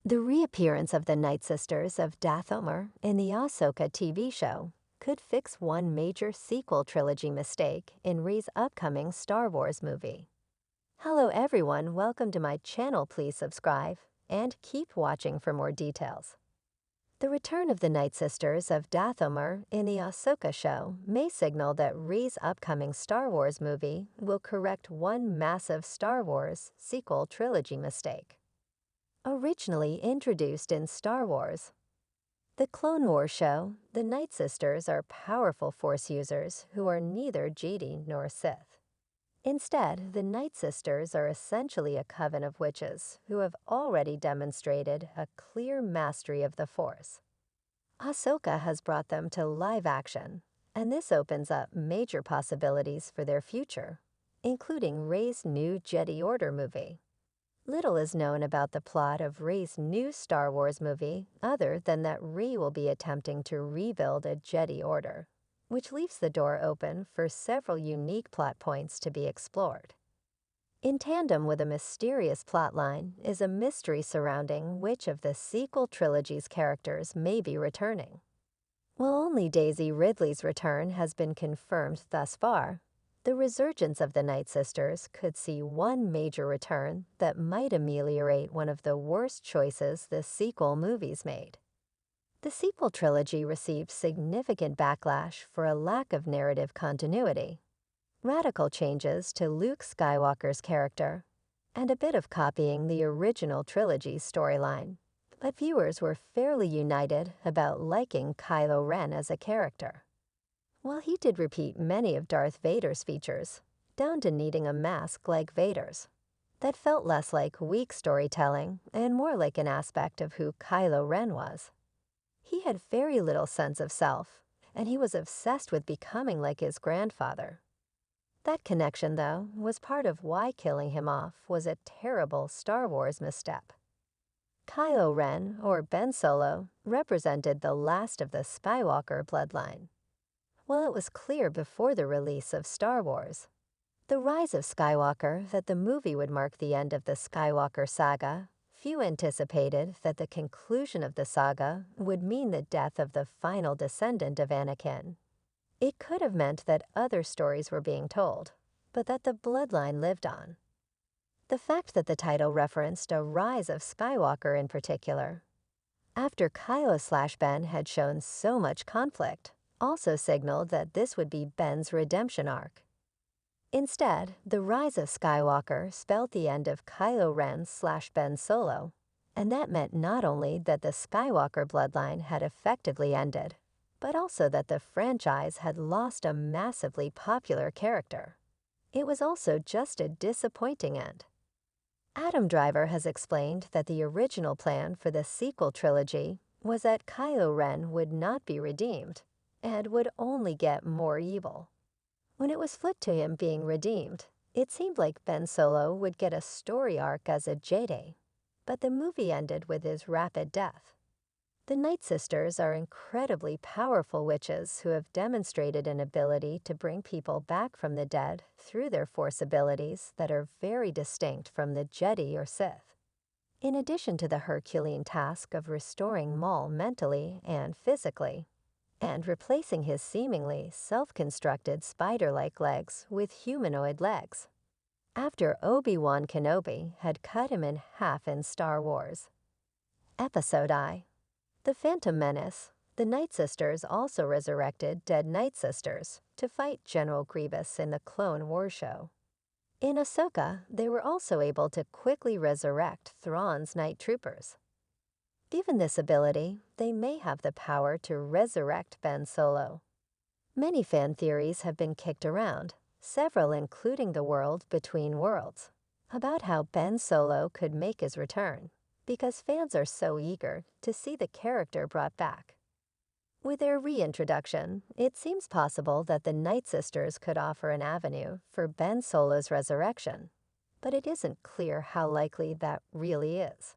The reappearance of the Nightsisters of Dathomir in the Ahsoka TV show could fix one major sequel trilogy mistake in Rey's upcoming Star Wars movie. Hello everyone, welcome to my channel. Please subscribe and keep watching for more details. The return of the Nightsisters of Dathomir in the Ahsoka show may signal that Rey's upcoming Star Wars movie will correct one massive Star Wars sequel trilogy mistake. Originally introduced in Star Wars, The Clone Wars show, the Nightsisters are powerful Force users who are neither Jedi nor Sith. Instead, the Nightsisters are essentially a coven of witches who have already demonstrated a clear mastery of the Force. Ahsoka has brought them to live action, and this opens up major possibilities for their future, including Rey's new Jedi Order movie. Little is known about the plot of Rey's new Star Wars movie other than that Rey will be attempting to rebuild a Jedi Order, which leaves the door open for several unique plot points to be explored. In tandem with a mysterious plotline is a mystery surrounding which of the sequel trilogy's characters may be returning. While only Daisy Ridley's return has been confirmed thus far, the resurgence of the Nightsisters could see one major return that might ameliorate one of the worst choices the sequel movies made. The sequel trilogy received significant backlash for a lack of narrative continuity, radical changes to Luke Skywalker's character, and a bit of copying the original trilogy's storyline. But viewers were fairly united about liking Kylo Ren as a character. While he did repeat many of Darth Vader's features, down to needing a mask like Vader's, that felt less like weak storytelling and more like an aspect of who Kylo Ren was. He had very little sense of self, and he was obsessed with becoming like his grandfather. That connection, though, was part of why killing him off was a terrible Star Wars misstep. Kylo Ren, or Ben Solo, represented the last of the Skywalker bloodline. While it was clear before the release of Star Wars, The Rise of Skywalker, that the movie would mark the end of the Skywalker saga, few anticipated that the conclusion of the saga would mean the death of the final descendant of Anakin. It could have meant that other stories were being told, but that the bloodline lived on. The fact that the title referenced a rise of Skywalker in particular, after Kylo/Ben had shown so much conflict, also signaled that this would be Ben's redemption arc. Instead, the Rise of Skywalker spelled the end of Kylo Ren/Ben Solo, and that meant not only that the Skywalker bloodline had effectively ended, but also that the franchise had lost a massively popular character. It was also just a disappointing end. Adam Driver has explained that the original plan for the sequel trilogy was that Kylo Ren would not be redeemed and would only get more evil. When it was flipped to him being redeemed, it seemed like Ben Solo would get a story arc as a Jedi, but the movie ended with his rapid death. The Nightsisters are incredibly powerful witches who have demonstrated an ability to bring people back from the dead through their Force abilities that are very distinct from the Jedi or Sith. In addition to the Herculean task of restoring Maul mentally and physically, and replacing his seemingly self-constructed spider-like legs with humanoid legs, after Obi-Wan Kenobi had cut him in half in Star Wars. Episode I. The Phantom Menace, the Nightsisters also resurrected dead Nightsisters to fight General Grievous in the Clone Wars show. In Ahsoka, they were also able to quickly resurrect Thrawn's Night Troopers. Given this ability, they may have the power to resurrect Ben Solo. Many fan theories have been kicked around, several including the world between worlds, about how Ben Solo could make his return, because fans are so eager to see the character brought back. With their reintroduction, it seems possible that the Nightsisters could offer an avenue for Ben Solo's resurrection, but it isn't clear how likely that really is.